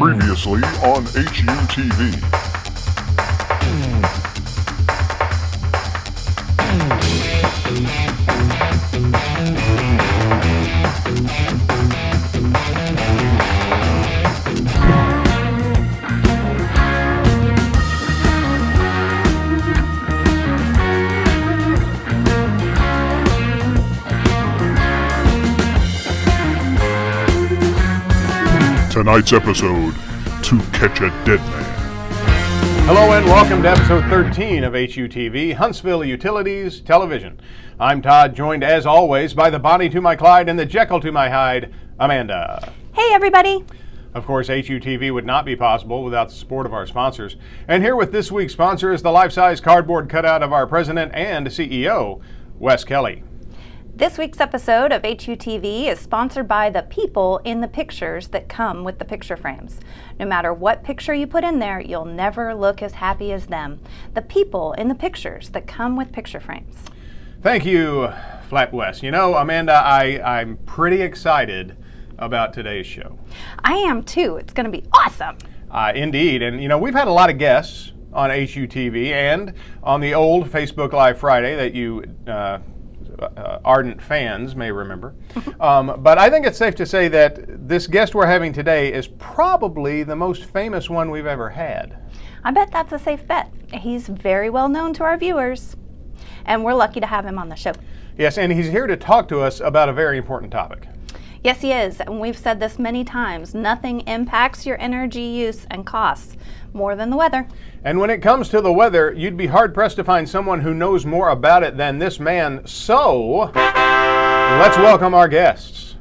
Previously on HUTV. Tonight's episode, To Catch a Dead Man. Hello and welcome to episode 13 of HUTV, Huntsville Utilities Television. I'm Todd, joined as always by the Bonnie to my Clyde and the Jekyll to my Hyde, Amanda. Hey everybody. Of course, HUTV would not be possible without the support of our sponsors. And here with this week's sponsor is the life-size cardboard cutout of our president and CEO, Wes Kelly. This week's episode of HUTV is sponsored by the people in the pictures that come with the picture frames. No matter what picture you put in there, you'll never look as happy as them. The people in the pictures that come with picture frames. Thank you, Flat Wes. You know, Amanda, I'm pretty excited about today's show. I am too. It's going to be awesome. Indeed. And, you know, we've had a lot of guests on HUTV and on the old Facebook Live Friday that you ardent fans may remember. But I think it's safe to say that this guest we're having today is probably the most famous one we've ever had. I bet that's a safe bet. He's very well known to our viewers, and we're lucky to have him on the show. Yes, and he's here to talk to us about a very important topic. Yes, he is, and we've said this many times. Nothing impacts your energy use and costs more than the weather. And when it comes to the weather, you'd be hard-pressed to find someone who knows more about it than this man. So, let's welcome our guests.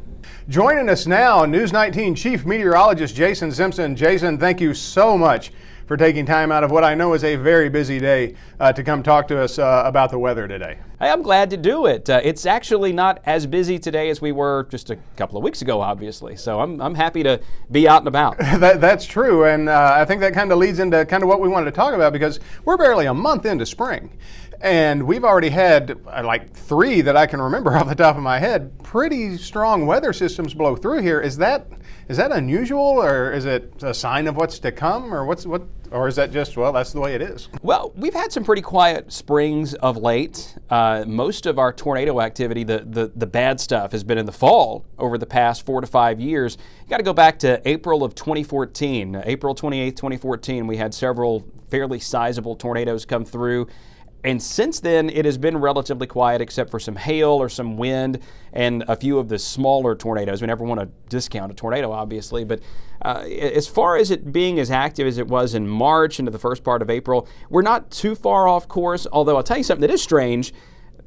Joining us now, News 19 Chief Meteorologist Jason Simpson. Jason, thank you so much for taking time out of what I know is a very busy day to come talk to us about the weather today. Hey, I'm glad to do it. It's actually not as busy today as we were just a couple of weeks ago, obviously. So I'm happy to be out and about. That's true, and I think that kind of leads into kind of what we wanted to talk about, because we're barely a month into spring. And we've already had, like 3 that I can remember off the top of my head, pretty strong weather systems blow through here. Is that unusual, or is it a sign of what's to come, or or is that just, well, that's the way it is? Well, we've had some pretty quiet springs of late. Most of our tornado activity, the bad stuff, has been in the fall over the past 4 to 5 years. You got to go back to April of 2014. April 28th, 2014, we had several fairly sizable tornadoes come through. And since then, it has been relatively quiet, except for some hail or some wind and a few of the smaller tornadoes. We never want to discount a tornado, obviously, but as far as it being as active as it was in March into the first part of April, we're not too far off course, although I'll tell you something that is strange.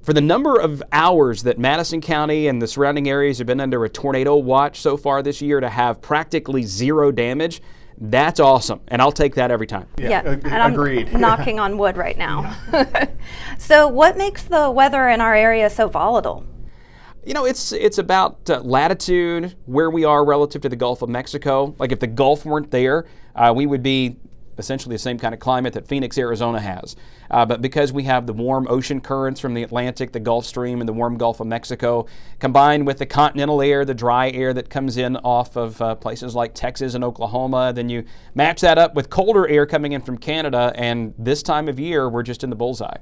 For the number of hours that Madison County and the surrounding areas have been under a tornado watch so far this year, to have practically zero damage, that's awesome, and I'll take that every time. Yeah, and I'm agreed. Knocking on wood right now. So what makes the weather in our area so volatile? You know, it's about latitude, where we are relative to the Gulf of Mexico. Like if the Gulf weren't there, we would be essentially the same kind of climate that Phoenix, Arizona has. But because we have the warm ocean currents from the Atlantic, the Gulf Stream, and the warm Gulf of Mexico, combined with the continental air, the dry air that comes in off of places like Texas and Oklahoma, then you match that up with colder air coming in from Canada, and this time of year, we're just in the bullseye.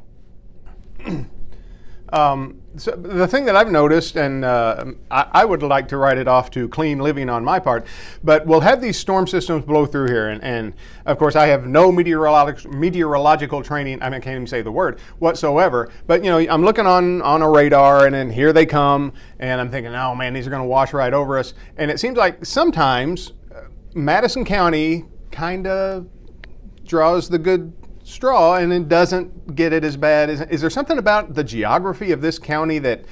So the thing that I've noticed, and I would like to write it off to clean living on my part, but we'll have these storm systems blow through here, and of course I have no meteorological training, I can't even say the word, whatsoever, but you know, I'm looking on a radar, and then here they come, and I'm thinking, oh man, these are going to wash right over us, and it seems like sometimes Madison County kind of draws the good straw and it doesn't get it as bad. Is there something about the geography of this county that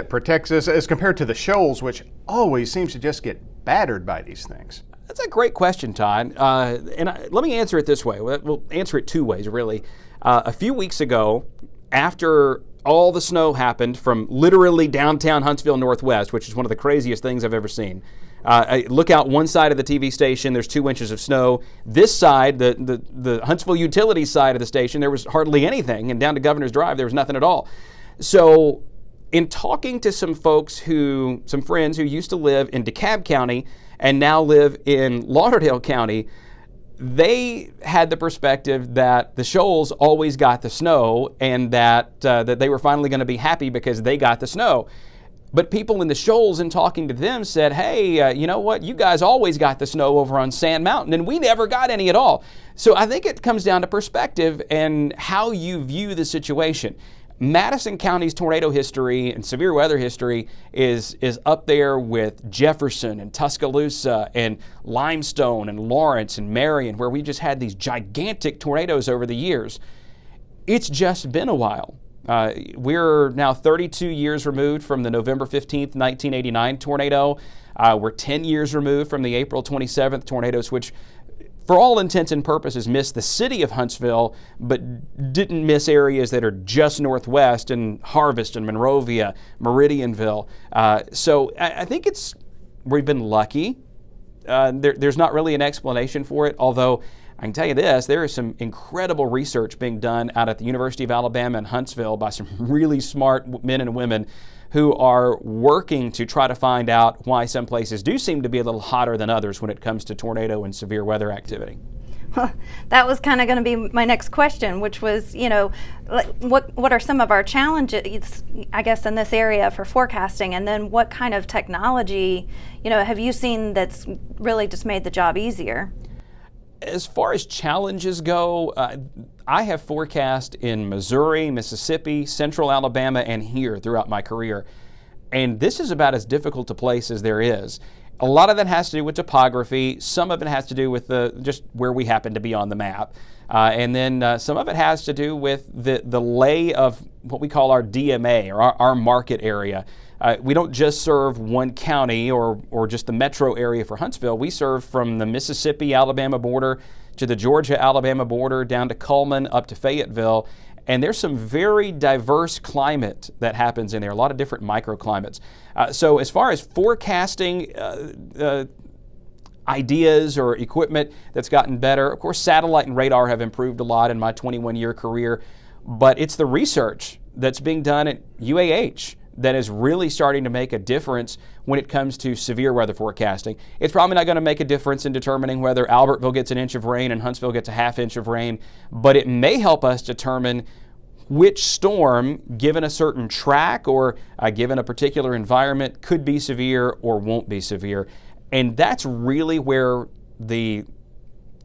protects us as compared to the Shoals, which always seems to just get battered by these things? That's a great question, Todd. Let me answer it this way. We'll answer it 2 ways, really. A few weeks ago, after all the snow happened from literally downtown Huntsville Northwest, which is one of the craziest things I've ever seen. Look out one side of the TV station, there's 2 inches of snow. This side, the Huntsville Utilities side of the station, there was hardly anything, and down to Governor's Drive, there was nothing at all. So in talking to some friends who used to live in DeKalb County and now live in Lauderdale County, they had the perspective that the Shoals always got the snow, and that they were finally going to be happy because they got the snow. But people in the Shoals, in talking to them, said, hey, you know what? You guys always got the snow over on Sand Mountain, and we never got any at all. So I think it comes down to perspective and how you view the situation. Madison County's tornado history and severe weather history is up there with Jefferson and Tuscaloosa and Limestone and Lawrence and Marion, where we just had these gigantic tornadoes over the years. It's just been a while. We're now 32 years removed from the November 15th, 1989 tornado. We're 10 years removed from the April 27th tornadoes, which for all intents and purposes missed the city of Huntsville, but didn't miss areas that are just northwest in Harvest and Monrovia, Meridianville. So I think we've been lucky. There's not really an explanation for it, although I can tell you this, there is some incredible research being done out at the University of Alabama in Huntsville by some really smart men and women who are working to try to find out why some places do seem to be a little hotter than others when it comes to tornado and severe weather activity. Well, that was kind of going to be my next question, which was, what are some of our challenges, I guess, in this area for forecasting, and then what kind of technology, have you seen that's really just made the job easier? As far as challenges go, I have forecast in Missouri, Mississippi, Central Alabama, and here throughout my career. And this is about as difficult a place as there is. A lot of that has to do with topography. Some of it has to do with just where we happen to be on the map. And then some of it has to do with the lay of what we call our DMA, or our market area. We don't just serve one county or just the metro area for Huntsville. We serve from the Mississippi-Alabama border to the Georgia-Alabama border down to Cullman up to Fayetteville. And there's some very diverse climate that happens in there, a lot of different microclimates. So as far as forecasting ideas or equipment that's gotten better, of course, satellite and radar have improved a lot in my 21-year career, but it's the research that's being done at UAH that is really starting to make a difference when it comes to severe weather forecasting. It's probably not going to make a difference in determining whether Albertville gets an inch of rain and Huntsville gets a half inch of rain, but it may help us determine which storm, given a certain track or given a particular environment, could be severe or won't be severe. And that's really where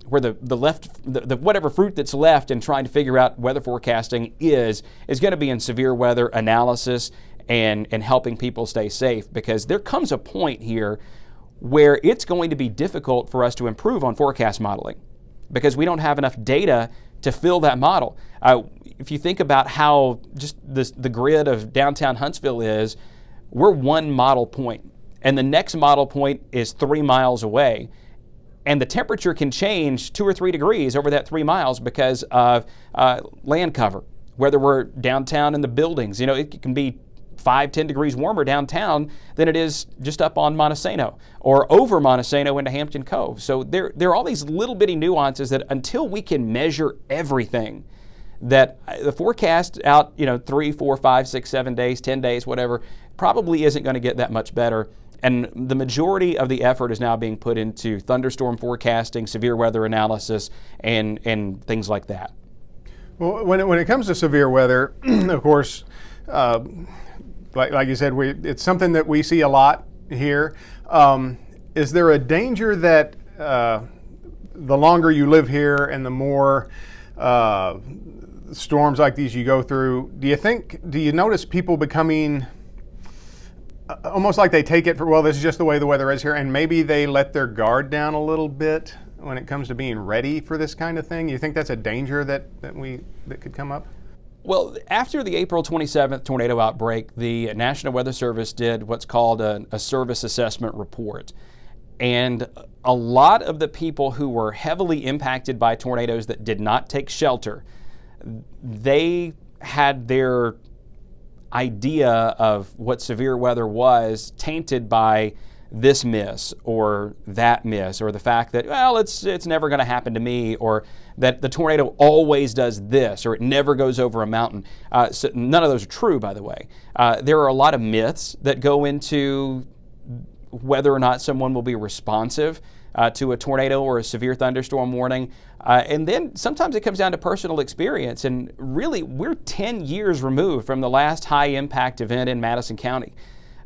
whatever fruit that's left in trying to figure out weather forecasting is going to be in severe weather analysis and helping people stay safe, because there comes a point here where it's going to be difficult for us to improve on forecast modeling because we don't have enough data to fill that model. If you think about how just the grid of downtown Huntsville is, we're one model point, and the next model point is 3 miles away. And the temperature can change 2 or 3 degrees over that 3 miles because of land cover. Whether we're downtown in the buildings, it can be 5-10 degrees warmer downtown than it is just up on Montesano or over Montesano into Hampton Cove. So there are all these little bitty nuances that until we can measure everything, that the forecast out 3, 4, 5, 6, 7 days, 10 days, whatever, probably isn't going to get that much better. And the majority of the effort is now being put into thunderstorm forecasting, severe weather analysis, and things like that. Well, when it comes to severe weather, of course, like you said, it's something that we see a lot here. Is there a danger that the longer you live here and the more storms like these you go through, do you notice people becoming almost like they take it for, well, this is just the way the weather is here, and maybe they let their guard down a little bit when it comes to being ready for this kind of thing? You think that's a danger that could come up? Well, after the April 27th tornado outbreak, the National Weather Service did what's called a service assessment report. And a lot of the people who were heavily impacted by tornadoes that did not take shelter, they had their idea of what severe weather was tainted by this miss or that miss, or the fact that, well, it's never going to happen to me, or that the tornado always does this, or it never goes over a mountain. So none of those are true, by the way. There are a lot of myths that go into whether or not someone will be responsive to a tornado or a severe thunderstorm warning. And then sometimes it comes down to personal experience. And really, we're 10 years removed from the last high impact event in Madison County.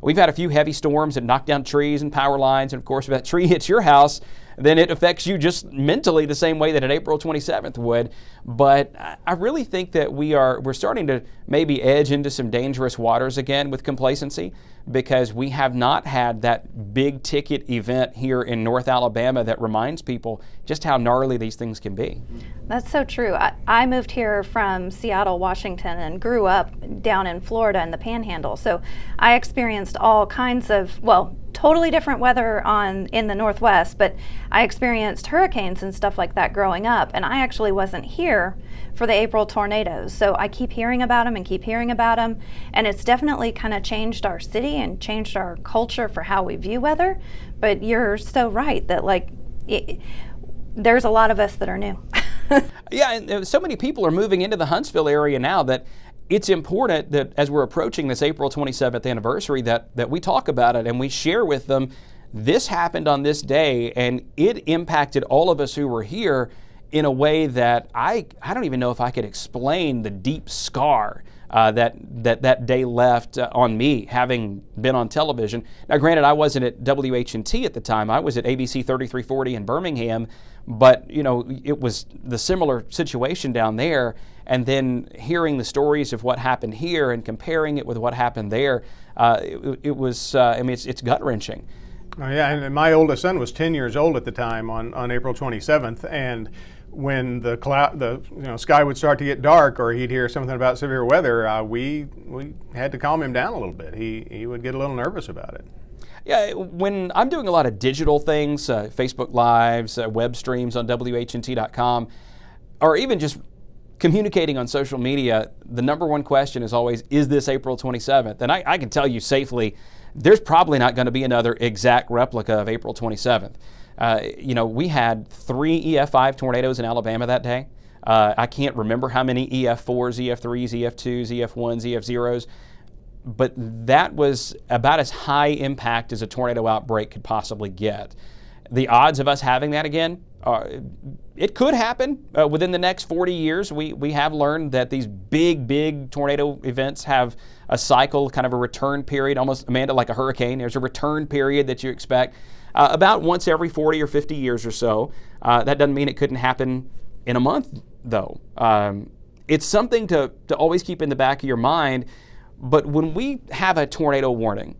We've had a few heavy storms that knock down trees and power lines. And of course, if that tree hits your house, then it affects you just mentally the same way that an April 27th would. But I really think that we're starting to maybe edge into some dangerous waters again with complacency, because we have not had that big ticket event here in North Alabama that reminds people just how gnarly these things can be. That's so true. I moved here from Seattle, Washington, and grew up down in Florida in the Panhandle. So I experienced all kinds of, totally different weather in the Northwest, but I experienced hurricanes and stuff like that growing up, and I actually wasn't here for the April tornadoes. So I keep hearing about them, and it's definitely kind of changed our city and changed our culture for how we view weather. But you're so right that there's a lot of us that are new. Yeah, and so many people are moving into the Huntsville area now that it's important that as we're approaching this April 27th anniversary that we talk about it and we share with them, this happened on this day and it impacted all of us who were here in a way that I don't even know if I could explain the deep scar that day left on me, having been on television. Now, granted, I wasn't at WHNT at the time. I was at ABC 3340 in Birmingham, but it was the similar situation down there. And then hearing the stories of what happened here and comparing it with what happened there, it was, it's gut-wrenching. Oh, yeah, and my oldest son was 10 years old at the time on April 27th, and when the sky would start to get dark or he'd hear something about severe weather, we had to calm him down a little bit. He would get a little nervous about it. Yeah, when I'm doing a lot of digital things, Facebook Lives, web streams on WHNT.com, or even just communicating on social media, the number one question is always, is this April 27th? And I can tell you safely, there's probably not going to be another exact replica of April 27th. We had 3 EF5 tornadoes in Alabama that day. I can't remember how many EF4s, EF3s, EF2s, EF1s, EF0s, but that was about as high impact as a tornado outbreak could possibly get. The odds of us having that again, it could happen within the next 40 years. We have learned that these big tornado events have a cycle, kind of a return period, almost, Amanda, like a hurricane. There's a return period that you expect about once every 40 or 50 years or so. That doesn't mean it couldn't happen in a month, though. It's something to always keep in the back of your mind. But when we have a tornado warning,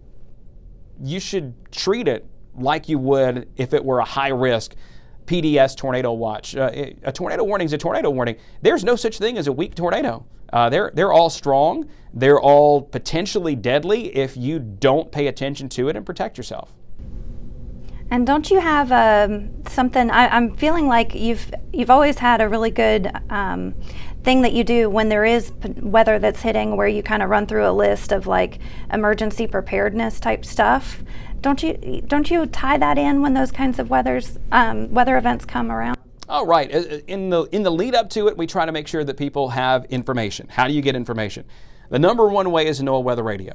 you should treat it like you would if it were a high-risk PDS tornado watch. A tornado warning is a tornado warning. There's no such thing as a weak tornado. They're all strong. They're all potentially deadly if you don't pay attention to it and protect yourself. And don't you have something? I'm feeling like you've always had a really good thing that you do when there is weather that's hitting, where you kind of run through a list of like emergency preparedness type stuff. Don't you tie that in when those kinds of weather events come around? Oh, right. In the lead up to it, we try to make sure that people have information. How do you get information? The number one way is to know a weather radio.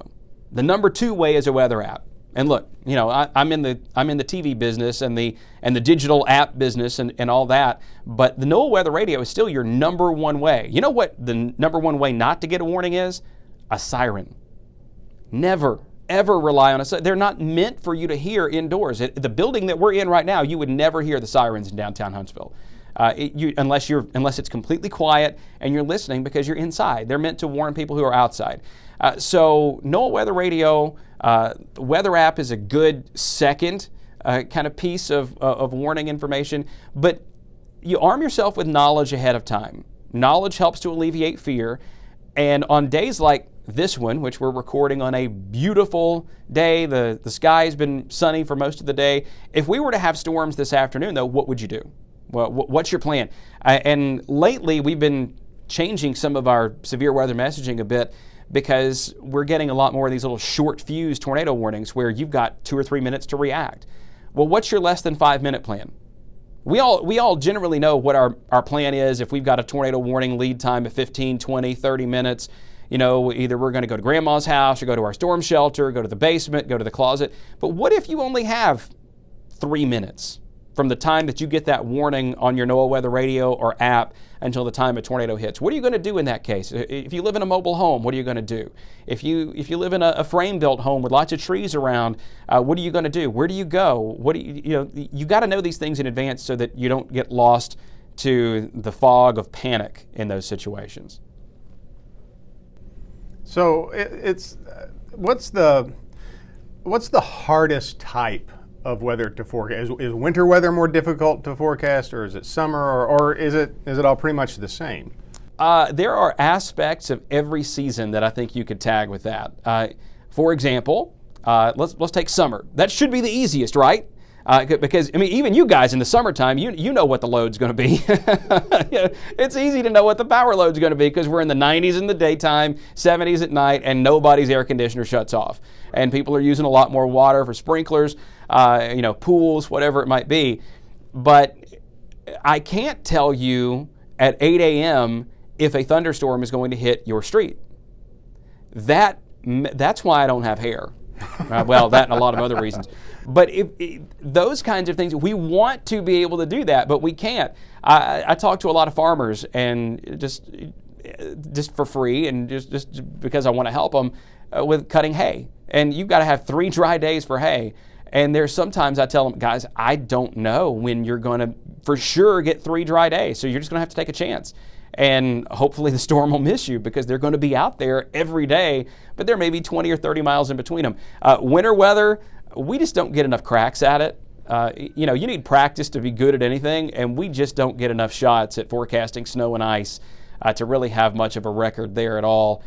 The number 2 way is a weather app. And look, I'm in the TV business and the digital app business and all that, but the NOAA Weather Radio is still your number 1 way. You know what the number 1 way not to get a warning is? A siren. Never, ever rely on a siren. They're not meant for you to hear indoors. The building that we're in right now, you would never hear the sirens in downtown Huntsville. Unless it's completely quiet and you're listening because you're inside. They're meant to warn people who are outside. So NOAA Weather Radio, weather app is a good second kind of piece of warning information, but you arm yourself with knowledge ahead of time. Knowledge helps to alleviate fear, and on days like this one, which we're recording on a beautiful day, the sky's been sunny for most of the day. If we were to have storms this afternoon, though, what would you do? Well, what's your plan? And lately, we've been changing some of our severe weather messaging a bit because we're getting a lot more of these little short fuse tornado warnings where you've got 2 or 3 minutes to react. Well, what's your less than 5 minute plan? We all generally know what our plan is if we've got a tornado warning lead time of 15, 20, 30 minutes. You know, either we're going to go to grandma's house or go to our storm shelter, go to the basement, go to the closet. But what if you only have 3 minutes from the time that you get that warning on your NOAA weather radio or app until the time a tornado hits? What are you going to do in that case? If you live in a mobile home, what are you going to do? If you live in a frame-built home with lots of trees around, what are you going to do? Where do you go? You got to know these things in advance so that you don't get lost to the fog of panic in those situations. So what's the hardest type of weather to forecast? Is winter weather more difficult to forecast, or is it summer, or is it all pretty much the same? There are aspects of every season that I think you could tag with that. For example, let's take summer. That should be the easiest, right? Because, I mean, even you guys in the summertime, you know what the load's going to be. It's easy to know what the power load's going to be because we're in the 90s in the daytime, 70s at night, and nobody's air conditioner shuts off. And people are using a lot more water for sprinklers, pools, whatever it might be. But I can't tell you at 8 a.m. if a thunderstorm is going to hit your street. That's why I don't have hair. Well, that and a lot of other reasons. But those kinds of things, we want to be able to do that, but we can't. I talk to a lot of farmers, and just for free, and just because I want to help them with cutting hay. And you've got to have 3 dry days for hay. And there's sometimes I tell them, guys, I don't know when you're going to for sure get 3 dry days, so you're just going to have to take a chance. And hopefully the storm will miss you because they're going to be out there every day, but there may be 20 or 30 miles in between them. Winter weather, we just don't get enough cracks at it. You need practice to be good at anything, and we just don't get enough shots at forecasting snow and ice to really have much of a record there at all.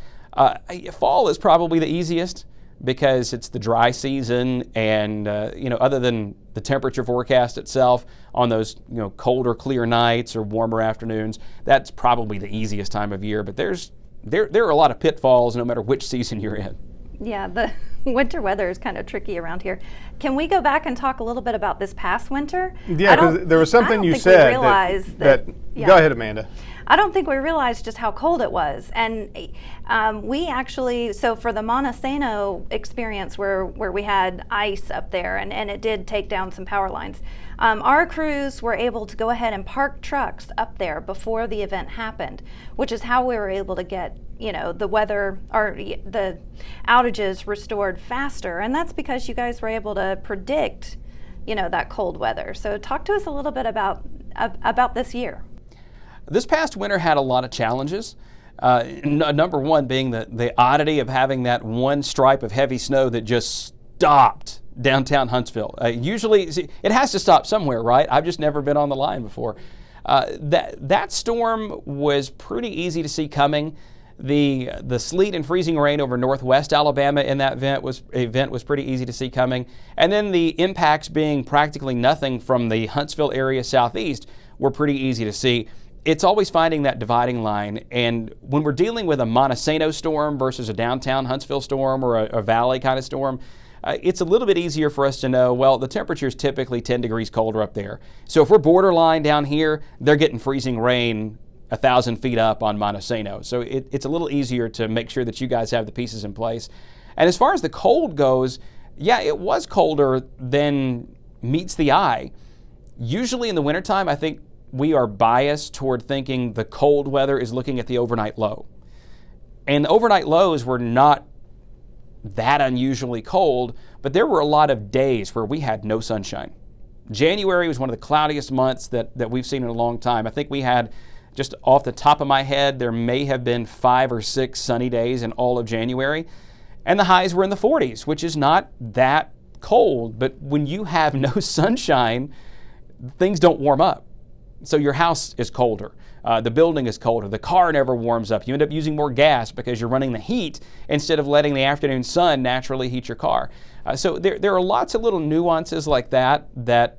Fall is probably the easiest because it's the dry season, and other than the temperature forecast itself on those colder, clear nights or warmer afternoons, that's probably the easiest time of year. But there are a lot of pitfalls no matter which season you're in. Yeah, the winter weather is kind of tricky around here. Can we go back and talk a little bit about this past winter? Yeah, because there was something you said that yeah. Go ahead, Amanda. I don't think we realized just how cold it was. And we actually, so for the Montesano experience where we had ice up there and it did take down some power lines, our crews were able to go ahead and park trucks up there before the event happened, which is how we were able to get the weather or the outages restored faster. And that's because you guys were able to predict that cold weather. So talk to us a little bit about this year. This past winter had a lot of challenges. Number one being the oddity of having that one stripe of heavy snow that just stopped downtown Huntsville. Usually it has to stop somewhere, right? I've just never been on the line before. That storm was pretty easy to see coming. The sleet and freezing rain over northwest Alabama in that event was pretty easy to see coming. And then the impacts being practically nothing from the Huntsville area southeast were pretty easy to see. It's always finding that dividing line, and when we're dealing with a Montesano storm versus a downtown Huntsville storm or a valley kind of storm, it's a little bit easier for us to know, well, the temperature is typically 10 degrees colder up there. So if we're borderline down here, they're getting freezing rain 1,000 feet up on Montesano. So it's a little easier to make sure that you guys have the pieces in place. And as far as the cold goes, yeah, it was colder than meets the eye. Usually in the wintertime, I think we are biased toward thinking the cold weather is looking at the overnight low. And the overnight lows were not that unusually cold, but there were a lot of days where we had no sunshine. January was one of the cloudiest months that we've seen in a long time. I think we had, just off the top of my head, there may have been 5 or 6 sunny days in all of January. And the highs were in the 40s, which is not that cold. But when you have no sunshine, things don't warm up. So your house is colder, the building is colder, the car never warms up. You end up using more gas because you're running the heat instead of letting the afternoon sun naturally heat your car. So there are lots of little nuances like that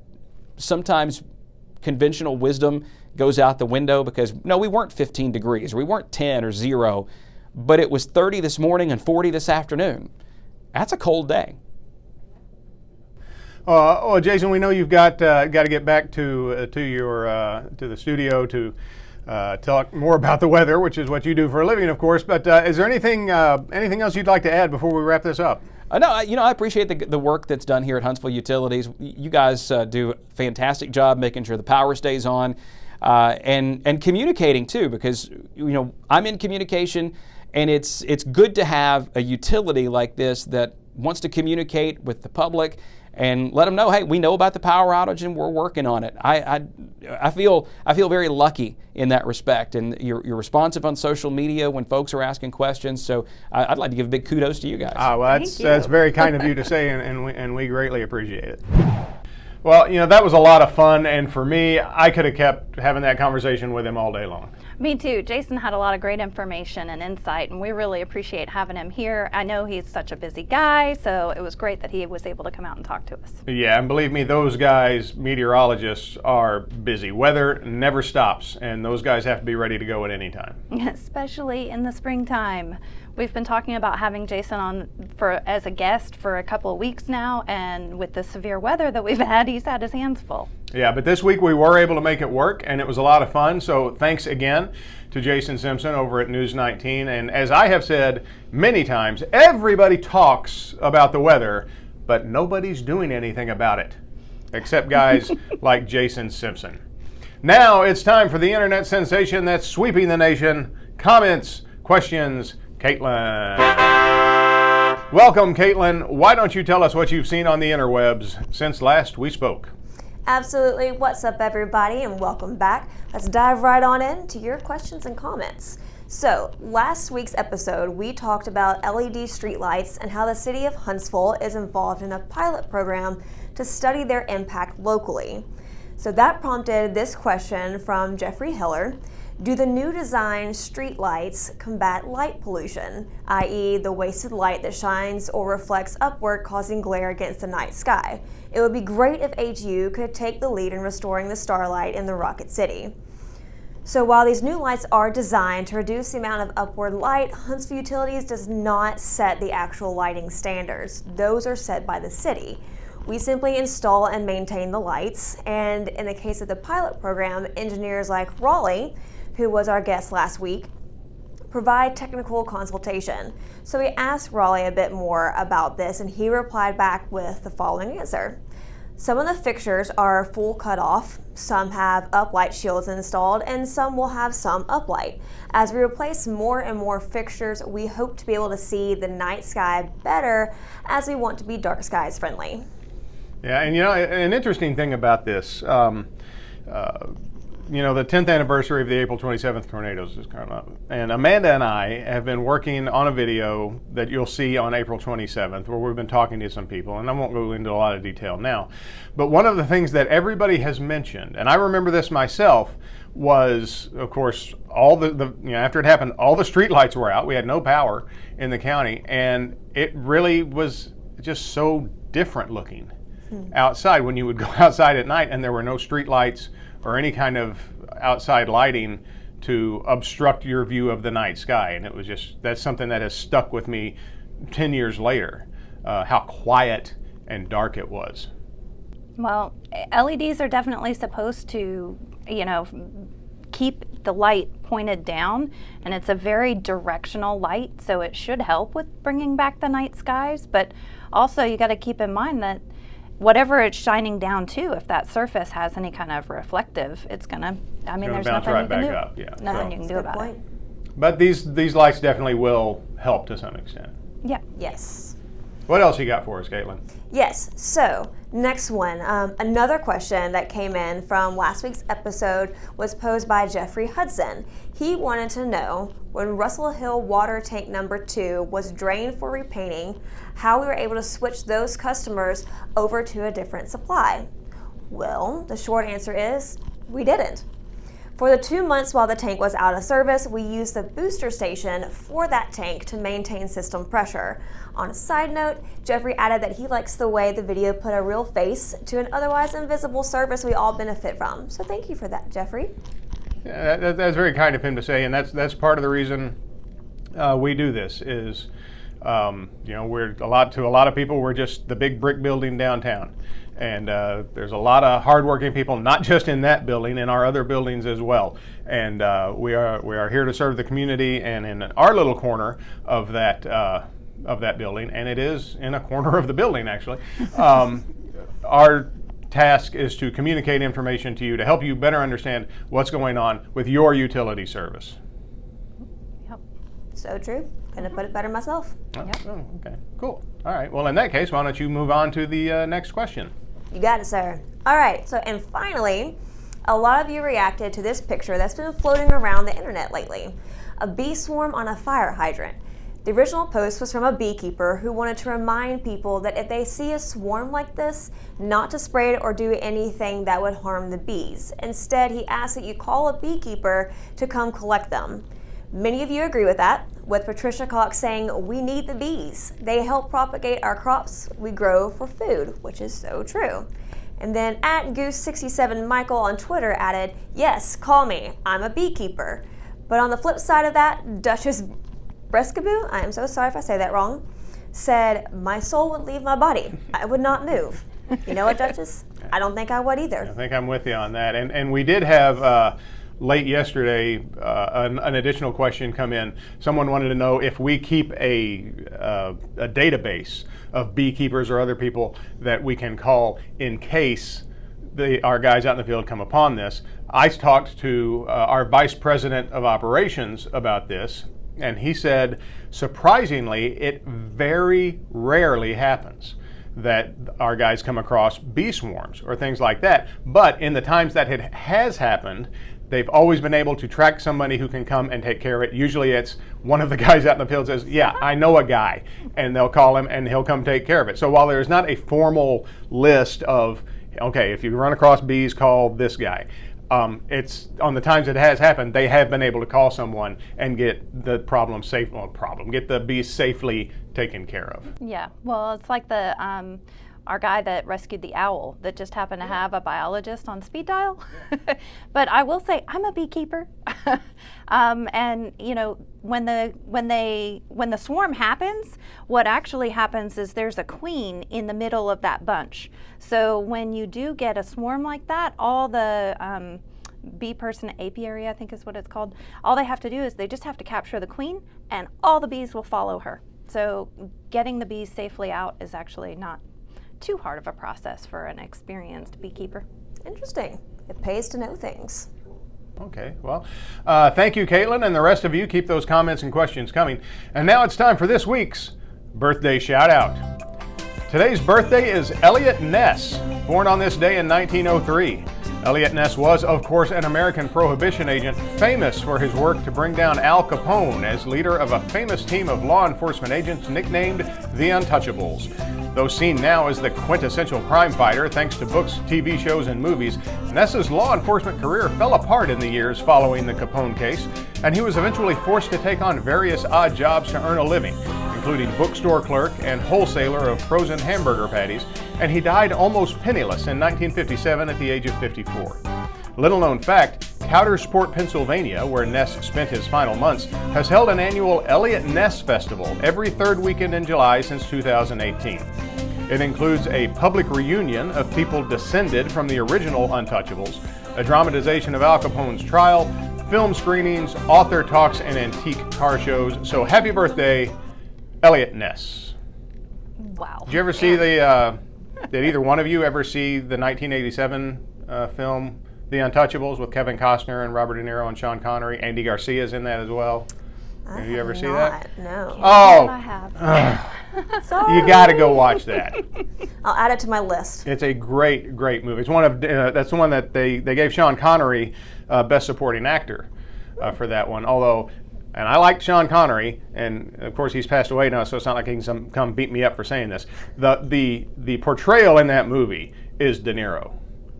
sometimes conventional wisdom goes out the window because, no, we weren't 15 degrees, or we weren't 10 or 0, but it was 30 this morning and 40 this afternoon. That's a cold day. Jason, we know you've got to get back to the studio to talk more about the weather, which is what you do for a living, of course. But is there anything else you'd like to add before we wrap this up? No, I appreciate the work that's done here at Huntsville Utilities. You guys do a fantastic job making sure the power stays on and communicating too, because I'm in communication, and it's good to have a utility like this that wants to communicate with the public and let them know, hey, we know about the power outage and we're working on it. I feel very lucky in that respect, and you're responsive on social media when folks are asking questions. So I'd like to give a big kudos to you guys. Well, that's very kind of you to say, and we greatly appreciate it. Well, that was a lot of fun, and for me, I could have kept having that conversation with him all day long. Me too. Jason had a lot of great information and insight, and we really appreciate having him here. I know he's such a busy guy, so it was great that he was able to come out and talk to us. Yeah, and believe me, those guys, meteorologists, are busy. Weather never stops, and those guys have to be ready to go at any time. Especially in the springtime. We've been talking about having Jason on as a guest for a couple of weeks now, and with the severe weather that we've had, he's had his hands full. Yeah, but this week we were able to make it work, and it was a lot of fun. So thanks again to Jason Simpson over at News 19. And as I have said many times, everybody talks about the weather, but nobody's doing anything about it, except guys like Jason Simpson. Now it's time for the internet sensation that's sweeping the nation. Comments, questions, Caitlin. Welcome, Caitlin. Why don't you tell us what you've seen on the interwebs since last we spoke? Absolutely. What's up, everybody, and welcome back. Let's dive right on into your questions and comments. So, last week's episode, we talked about LED streetlights and how the city of Huntsville is involved in a pilot program to study their impact locally. So that prompted this question from Jeffrey Hiller. Do the new design streetlights combat light pollution, i.e. the wasted light that shines or reflects upward, causing glare against the night sky? It would be great if HU could take the lead in restoring the starlight in the Rocket City. So while these new lights are designed to reduce the amount of upward light, Huntsville Utilities does not set the actual lighting standards. Those are set by the city. We simply install and maintain the lights, and in the case of the pilot program, engineers like Raleigh, who was our guest last week, provide technical consultation. So we asked Raleigh a bit more about this, and he replied back with the following answer. Some of the fixtures are full cut off, some have uplight shields installed, and some will have some uplight. As we replace more and more fixtures, we hope to be able to see the night sky better, as we want to be dark skies friendly. Yeah, and an interesting thing about this, the 10th anniversary of the April 27th tornadoes is coming up. And Amanda and I have been working on a video that you'll see on April 27th where we've been talking to some people, and I won't go into a lot of detail now. But one of the things that everybody has mentioned, and I remember this myself, was, of course, after it happened, all the street lights were out. We had no power in the county, and it really was just so different looking outside when you would go outside at night and there were no street lights or any kind of outside lighting to obstruct your view of the night sky. And it was that's something that has stuck with me 10 years later, how quiet and dark it was. Well, LEDs are definitely supposed to, keep the light pointed down, and it's a very directional light, so it should help with bringing back the night skies. But also you got to keep in mind that whatever it's shining down to, if that surface has any kind of reflective, there's nothing right you can do. up. Yeah. Nothing you can do about it. But these lights definitely will help to some extent. Yeah. Yes. What else you got for us, Caitlin? Yes, so next one. Another question that came in from last week's episode was posed by Jeffrey Hudson. He wanted to know, when Russell Hill water tank number 2 was drained for repainting, how we were able to switch those customers over to a different supply. Well, the short answer is we didn't. For the 2 months while the tank was out of service, we used the booster station for that tank to maintain system pressure. On a side note, Jeffrey added that he likes the way the video put a real face to an otherwise invisible service we all benefit from. So thank you for that, Jeffrey. Yeah, that's very kind of him to say, and that's part of the reason we do this is We're to a lot of people, we're just the big brick building downtown. And there's a lot of hardworking people, not just in that building, in our other buildings as well. And we are here to serve the community, and in our little corner of that building, and it is in a corner of the building actually. Our task is to communicate information to you to help you better understand what's going on with your utility service. Yep. So true. Couldn't put it better myself. Yep. Oh, okay, cool. All right. Well, in that case, why don't you move on to the next question? You got it, sir. All right. So, and finally, a lot of you reacted to this picture that's been floating around the internet lately: a bee swarm on a fire hydrant. The original post was from a beekeeper who wanted to remind people that if they see a swarm like this, not to spray it or do anything that would harm the bees. Instead, he asked that you call a beekeeper to come collect them. Many of you agree with that, with Patricia Cox saying, "We need the bees. They help propagate our crops we grow for food," which is so true. And then at Goose67 Michael on Twitter added, "Yes, call me. I'm a beekeeper." But on the flip side of that, Duchess Breskaboo, I am so sorry if I say that wrong, said, "My soul would leave my body. I would not move." You know what, Duchess? I don't think I would either. I think I'm with you on that. And we did have late yesterday an additional question come in. Someone wanted to know if we keep a database of beekeepers or other people that we can call in case our guys out in the field come upon this. I talked to our vice president of operations about this, and he said, surprisingly, it very rarely happens that our guys come across bee swarms or things like that. But in the times that it has happened, they've always been able to track somebody who can come and take care of it. Usually it's one of the guys out in the field says, "Yeah, I know a guy," and they'll call him and he'll come take care of it. So while there's not a formal list of, okay, if you run across bees, call this guy, it's on the times it has happened, they have been able to call someone and get the get the bees safely taken care of. Yeah, well, it's like our guy that rescued the owl that just happened to have a biologist on speed dial. But I will say I'm a beekeeper. And when the swarm happens, what actually happens is there's a queen in the middle of that bunch. So when you do get a swarm like that, all the bee person apiary, I think is what it's called, all they have to do is they just have to capture the queen and all the bees will follow her. So getting the bees safely out is actually not too hard of a process for an experienced beekeeper. Interesting. It pays to know things. Okay, well, thank you, Caitlin, and the rest of you. Keep those comments and questions coming. And now it's time for this week's birthday shout-out. Today's birthday is Eliot Ness, born on this day in 1903. Eliot Ness was, of course, an American prohibition agent, famous for his work to bring down Al Capone as leader of a famous team of law enforcement agents nicknamed the Untouchables. Though seen now as the quintessential crime fighter thanks to books, TV shows, and movies, Ness's law enforcement career fell apart in the years following the Capone case, and he was eventually forced to take on various odd jobs to earn a living, including bookstore clerk and wholesaler of frozen hamburger patties, and he died almost penniless in 1957 at the age of 54. Little known fact, Coudersport, Pennsylvania, where Ness spent his final months, has held an annual Eliot Ness Festival every third weekend in July since 2018. It includes a public reunion of people descended from the original Untouchables, a dramatization of Al Capone's trial, film screenings, author talks, and antique car shows. So happy birthday, Eliot Ness. Wow. Did you ever see did either one of you ever see the 1987 film, The Untouchables, with Kevin Costner and Robert De Niro and Sean Connery? Andy Garcia's in that as well. Have you ever seen that? No. Oh, I have. Sorry. you got to go watch that. I'll add it to my list. It's a great, great movie. It's one of that's the one that they gave Sean Connery Best Supporting Actor for that one. Although, and I liked Sean Connery, and of course he's passed away now, so it's not like he can come beat me up for saying this. The portrayal in that movie is De Niro.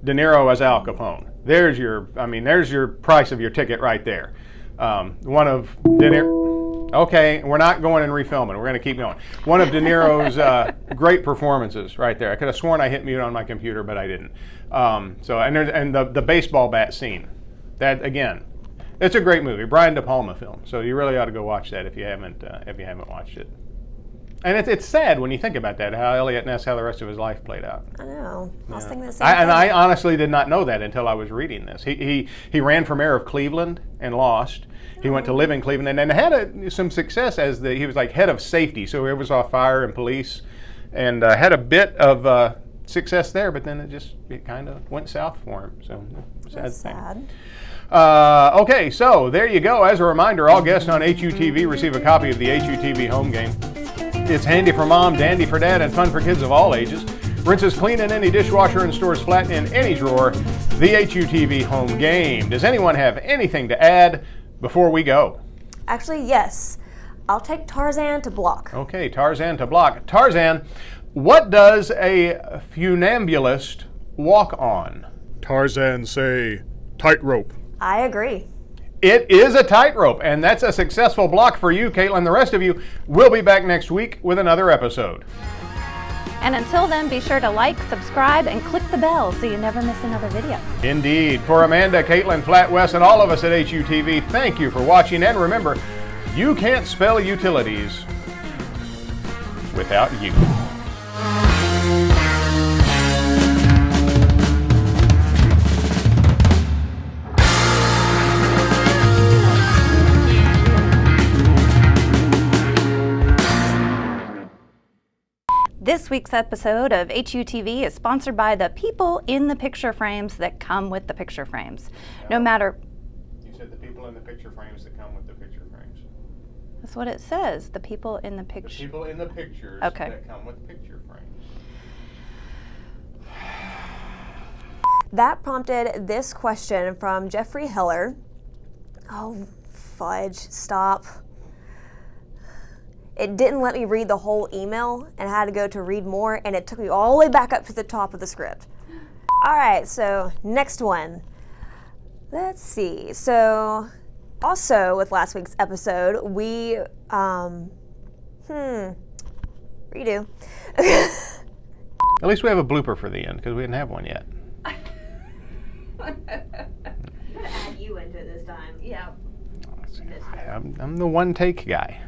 De Niro as Al Capone. There's your price of your ticket right there. One of De Niro. Okay, we're not going and refilming. We're going to keep going. One of De Niro's great performances right there. I could have sworn I hit mute on my computer, but I didn't. And the baseball bat scene. That again, it's a great movie. Brian De Palma film. So you really ought to go watch that if you haven't watched it. And it's sad when you think about that, how Eliot Ness, how the rest of his life played out. I know. I was thinking the same And thing. I honestly did not know that until I was reading this. He ran for mayor of Cleveland and lost. He went to live in Cleveland and had some success as he was like head of safety, so he oversaw fire and police, and had a bit of success there. But then it kind of went south for him. So sad That's thing. sad. Okay, so there you go. As a reminder, all guests on HUTV receive a copy of the HUTV home game. It's handy for mom, dandy for dad, and fun for kids of all ages. Rinses clean in any dishwasher and stores flat in any drawer. The HUTV home game. Does anyone have anything to add before we go? Actually, yes. I'll take Tarzan to block. Okay, Tarzan to block. Tarzan, what does a funambulist walk on? Tarzan say, tightrope. I agree. It is a tightrope, and that's a successful block for you, Caitlin. The rest of you will be back next week with another episode. And until then, be sure to like, subscribe, and click the bell so you never miss another video. Indeed. For Amanda, Caitlin, Flatwest, and all of us at HUTV, thank you for watching. And remember, you can't spell utilities without you. This week's episode of HUTV is sponsored by the people in the picture frames that come with the picture frames. No matter... You said the people in the picture frames that come with the picture frames. That's what it says. The people in the The picture... people in the pictures Okay. that come with picture frames. That prompted this question from Jeffrey Heller. Oh, fudge, stop. It didn't let me read the whole email, and I had to go to read more, and it took me all the way back up to the top of the script. All right, so next one. Let's see. So also with last week's episode, we, redo. At least we have a blooper for the end, because we didn't have one yet. I'm gonna add you into it this time. Yeah. I'm the one take guy.